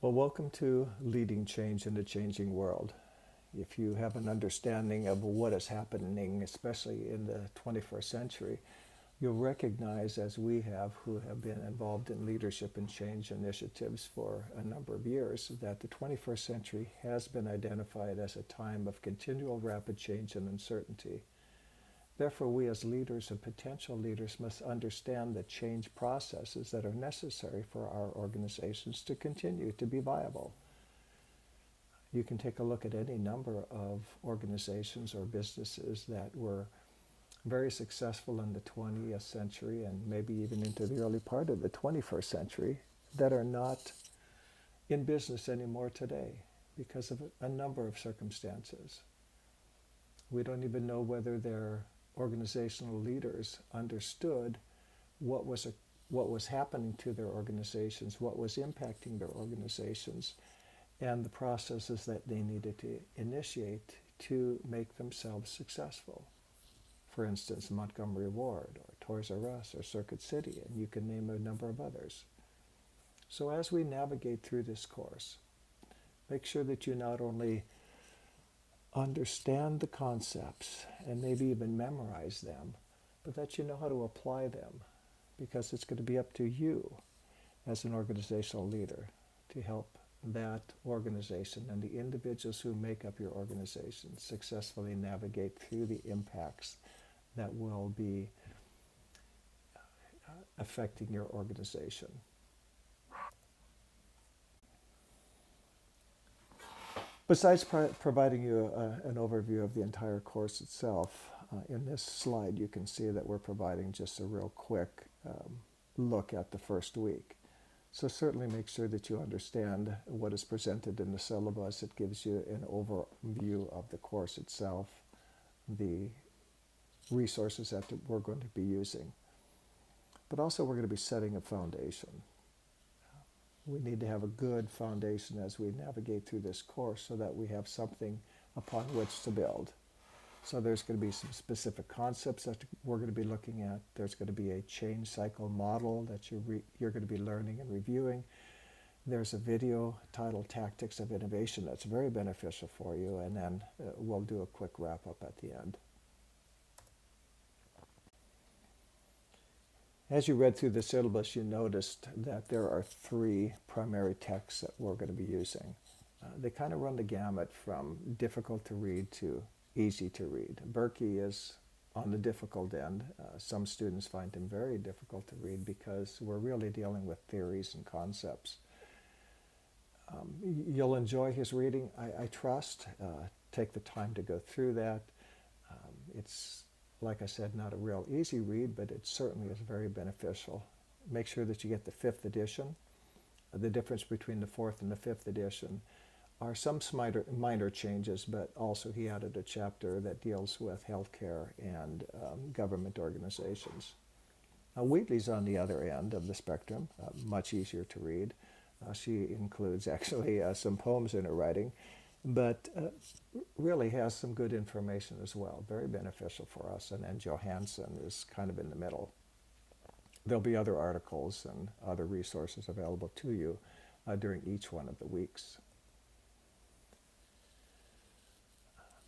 Well, welcome to Leading Change in a Changing World. If you have an understanding of what is happening, especially in the 21st century, you'll recognize, as we have, who have been involved in leadership and change initiatives for a number of years, that the 21st century has been identified as a time of continual rapid change and uncertainty. Therefore, we as leaders and potential leaders must understand the change processes that are necessary for our organizations to continue to be viable. You can take a look at any number of organizations or businesses that were very successful in the 20th century and maybe even into the early part of the 21st century that are not in business anymore today because of a number of circumstances. We don't even know whether their organizational leaders understood what was what was happening to their organizations, what was impacting their organizations, and the processes that they needed to initiate to make themselves successful. For instance, Montgomery Ward or Toys R Us or Circuit City, and you can name a number of others. So as we navigate through this course, make sure that you not only understand the concepts and maybe even memorize them, but that you know how to apply them, because it's going to be up to you as an organizational leader to help that organization and the individuals who make up your organization successfully navigate through the impacts that will be affecting your organization. Besides providing you an overview of the entire course itself, in this slide you can see that we're providing just a real quick look at the first week. So certainly make sure that you understand what is presented in the syllabus. It gives you an overview of the course itself, the resources that we're going to be using. But also we're going to be setting a foundation. We need to have a good foundation as we navigate through this course so that we have something upon which to build. So there's going to be some specific concepts that we're going to be looking at. There's going to be a change cycle model that you're going to be learning and reviewing. There's a video titled Tactics of Innovation that's very beneficial for you, and then we'll do a quick wrap up at the end. As you read through the syllabus, you noticed that there are three primary texts that we're going to be using. They kind of run the gamut from difficult to read to easy to read. Berkey is on the difficult end. Some students find him very difficult to read because we're really dealing with theories and concepts. You'll enjoy his reading, I trust. Take the time to go through that. It's, like I said, not a real easy read, but it certainly is very beneficial. Make sure that you get the 5th edition. The difference between the 4th and the 5th edition are some minor changes, but also he added a chapter that deals with healthcare and government organizations. Wheatley's on the other end of the spectrum, much easier to read. She includes actually some poems in her writing, but really has some good information as well, very beneficial for us. And then Johansson is kind of in the middle. There'll be other articles and other resources available to you during each one of the weeks.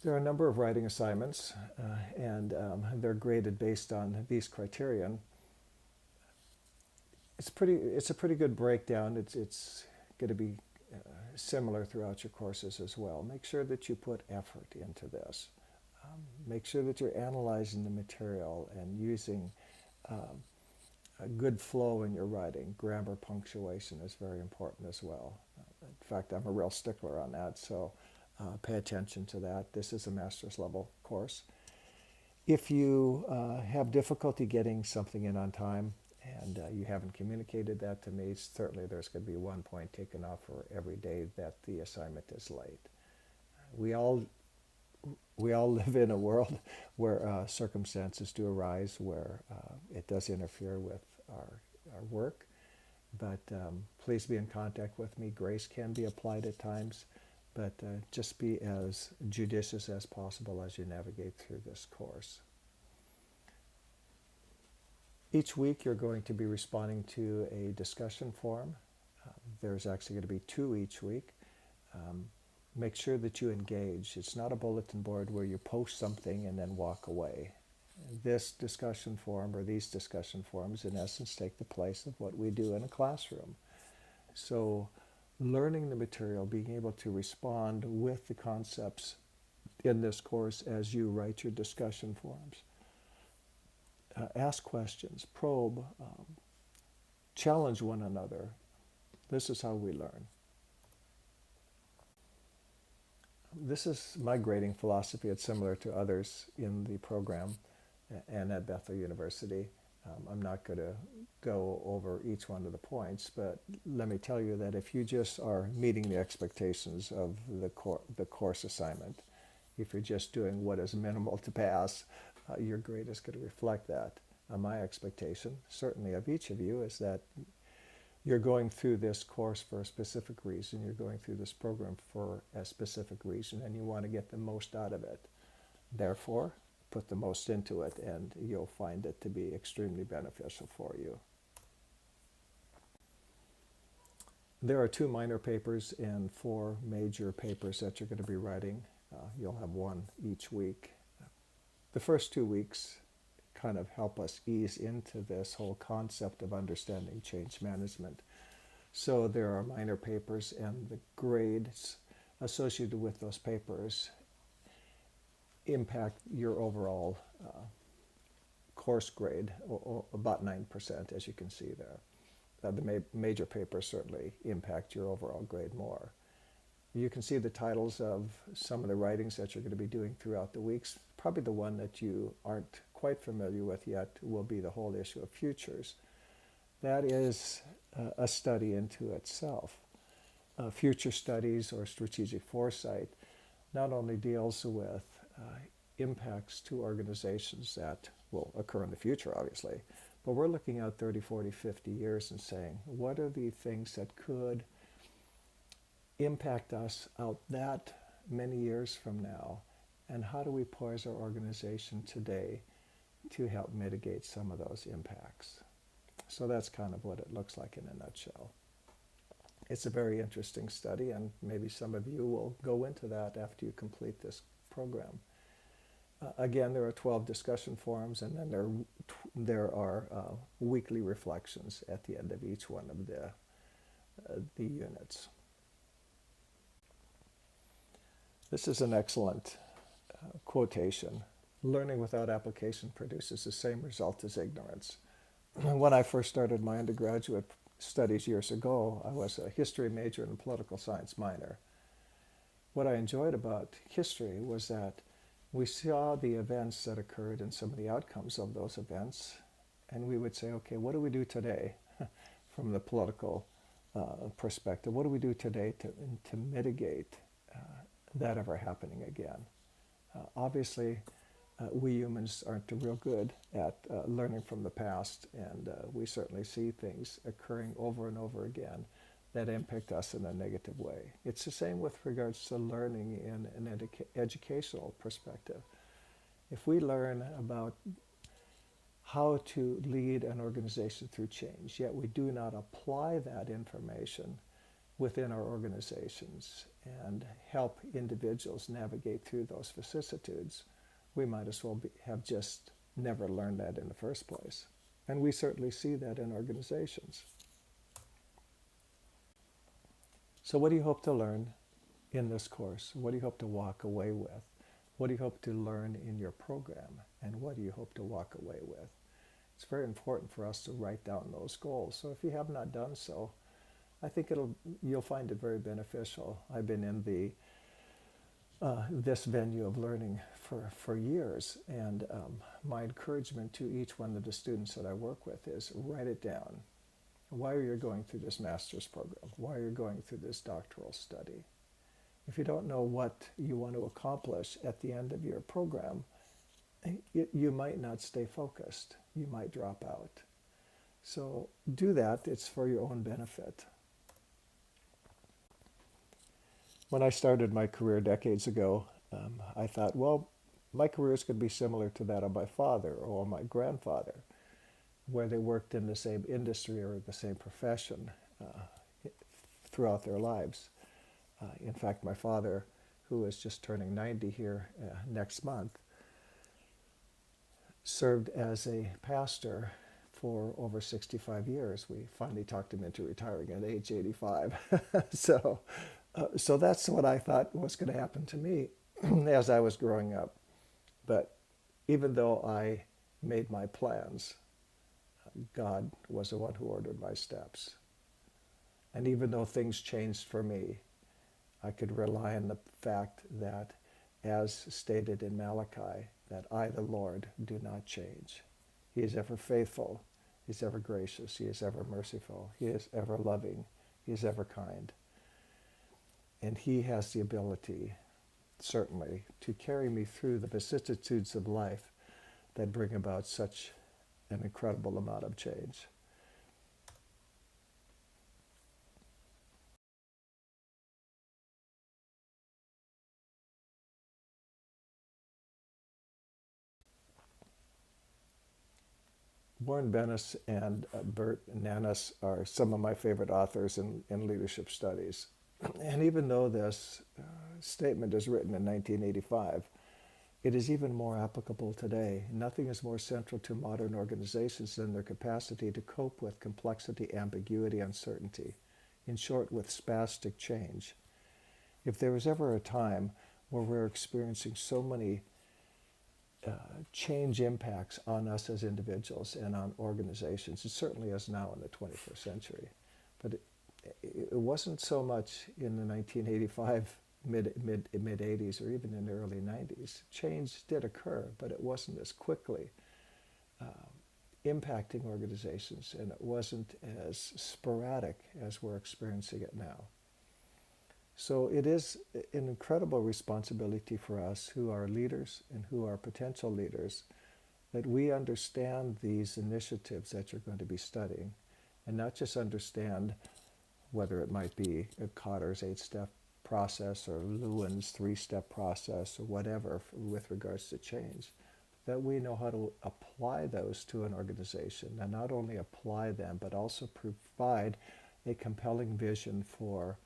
There are a number of writing assignments, and they're graded based on these criterion. It's a pretty good breakdown. It's going to be similar throughout your courses as well. Make sure that you put effort into this. Make sure that you're analyzing the material and using a good flow in your writing. Grammar, punctuation is very important as well. In fact, I'm a real stickler on that, so pay attention to that. This is a master's level course. If you have difficulty getting something in on time and you haven't communicated that to me, certainly there's going to be 1 point taken off for every day that the assignment is late. We all live in a world where circumstances do arise where it does interfere with our work, but please be in contact with me. Grace can be applied at times, but just be as judicious as possible as you navigate through this course. Each week you're going to be responding to a discussion forum. There's actually going to be 2 each week. Make sure that you engage. It's not a bulletin board where you post something and then walk away. This discussion forum, or these discussion forums, in essence, take the place of what we do in a classroom. So learning the material, being able to respond with the concepts in this course as you write your discussion forums. Ask questions, probe, challenge one another. This is how we learn. This is my grading philosophy. It's similar to others in the program and at Bethel University. I'm not going to go over each one of the points, but let me tell you that if you just are meeting the expectations of the course assignment, if you're just doing what is minimal to pass, your grade is going to reflect that. My expectation, certainly of each of you, is that you're going through this course for a specific reason. You're going through this program for a specific reason, and you want to get the most out of it. Therefore, put the most into it, and you'll find it to be extremely beneficial for you. There are 2 minor papers and 4 major papers that you're going to be writing. You'll have 1 each week. The first 2 weeks kind of help us ease into this whole concept of understanding change management. So there are minor papers, and the grades associated with those papers impact your overall course grade, or about 9%, as you can see there. The major papers certainly impact your overall grade more. You can see the titles of some of the writings that you're going to be doing throughout the weeks. Probably the one that you aren't quite familiar with yet will be the whole issue of futures. That is a study into itself. Future studies, or strategic foresight, not only deals with impacts to organizations that will occur in the future, obviously, but we're looking at 30, 40, 50 years and saying, what are the things that could impact us out that many years from now, and how do we poise our organization today to help mitigate some of those impacts? So that's kind of what it looks like in a nutshell. It's a very interesting study, and maybe some of you will go into that after you complete this program. Again, there are 12 discussion forums, and then there are weekly reflections at the end of each one of the units. This is an excellent quotation. Learning without application produces the same result as ignorance. When I first started my undergraduate studies years ago, I was a history major and a political science minor. What I enjoyed about history was that we saw the events that occurred and some of the outcomes of those events, and we would say, okay, what do we do today from the political perspective? What do we do today to mitigate that ever happening again? Obviously, we humans aren't real good at learning from the past, and we certainly see things occurring over and over again that impact us in a negative way. It's the same with regards to learning in an educational perspective. If we learn about how to lead an organization through change, yet we do not apply that information within our organizations and help individuals navigate through those vicissitudes, we might as well have just never learned that in the first place. And we certainly see that in organizations. So what do you hope to learn in this course? What do you hope to walk away with? What do you hope to learn in your program? And what do you hope to walk away with? It's very important for us to write down those goals. So if you have not done so, I think you'll find it very beneficial. I've been in this venue of learning for years, and my encouragement to each one of the students that I work with is write it down. Why are you going through this master's program? Why are you going through this doctoral study? If you don't know what you want to accomplish at the end of your program, you might not stay focused. You might drop out. So do that. It's for your own benefit. When I started my career decades ago, I thought, well, my career is going to be similar to that of my father or my grandfather, where they worked in the same industry or the same profession throughout their lives. In fact, my father, who is just turning 90 here next month, served as a pastor for over 65 years. We finally talked him into retiring at age 85. So that's what I thought was going to happen to me as I was growing up. But even though I made my plans, God was the one who ordered my steps. And even though things changed for me, I could rely on the fact that, as stated in Malachi, that I, the Lord, do not change. He is ever faithful. He is ever gracious. He is ever merciful. He is ever loving. He is ever kind. And he has the ability, certainly, to carry me through the vicissitudes of life that bring about such an incredible amount of change. Warren Bennis and Bert Nanas are some of my favorite authors in leadership studies. And even though this statement is written in 1985, it is even more applicable today. Nothing is more central to modern organizations than their capacity to cope with complexity, ambiguity, uncertainty. In short, with spastic change. If there was ever a time where we're experiencing so many change impacts on us as individuals and on organizations, it certainly is now in the 21st century. But it wasn't so much in the 1985 mid 80s or even in the early 90s. Change did occur, but it wasn't as quickly impacting organizations, and it wasn't as sporadic as we're experiencing it now. So it is an incredible responsibility for us who are leaders and who are potential leaders, that we understand these initiatives that you're going to be studying, and not just understand whether it might be Kotter's 8-step process or Lewin's 3-step process or whatever with regards to change, that we know how to apply those to an organization, and not only apply them, but also provide a compelling vision for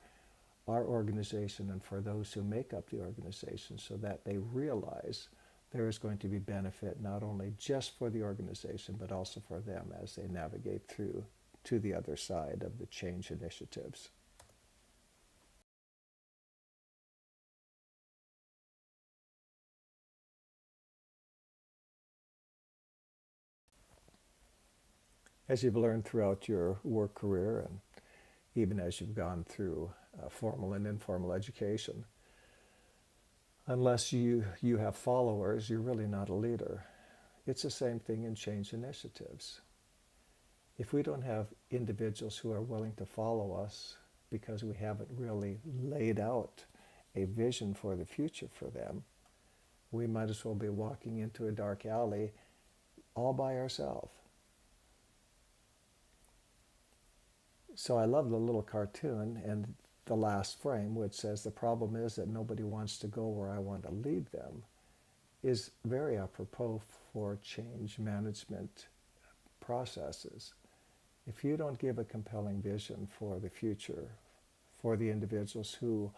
our organization and for those who make up the organization, so that they realize there is going to be benefit not only just for the organization, but also for them as they navigate through to the other side of the change initiatives. As you've learned throughout your work career, and even as you've gone through formal and informal education, unless you have followers, you're really not a leader. It's the same thing in change initiatives. If we don't have individuals who are willing to follow us because we haven't really laid out a vision for the future for them, we might as well be walking into a dark alley all by ourselves. So I love the little cartoon and the last frame, which says the problem is that nobody wants to go where I want to lead them, is very apropos for change management processes. If you don't give a compelling vision for the future, for the individuals who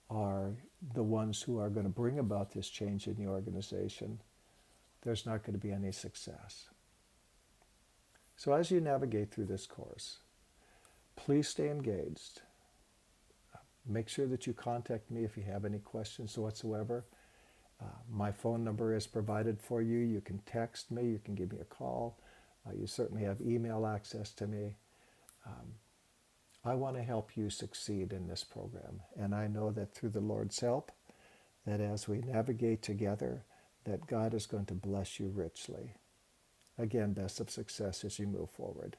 are the ones who are going to bring about this change in the organization, there's not going to be any success. So as you navigate through this course, please stay engaged. Make sure that you contact me if you have any questions whatsoever. My phone number is provided for you. You can text me. You can give me a call. You certainly have email access to me. I want to help you succeed in this program. And I know that through the Lord's help, that as we navigate together, that God is going to bless you richly. Again, best of success as you move forward.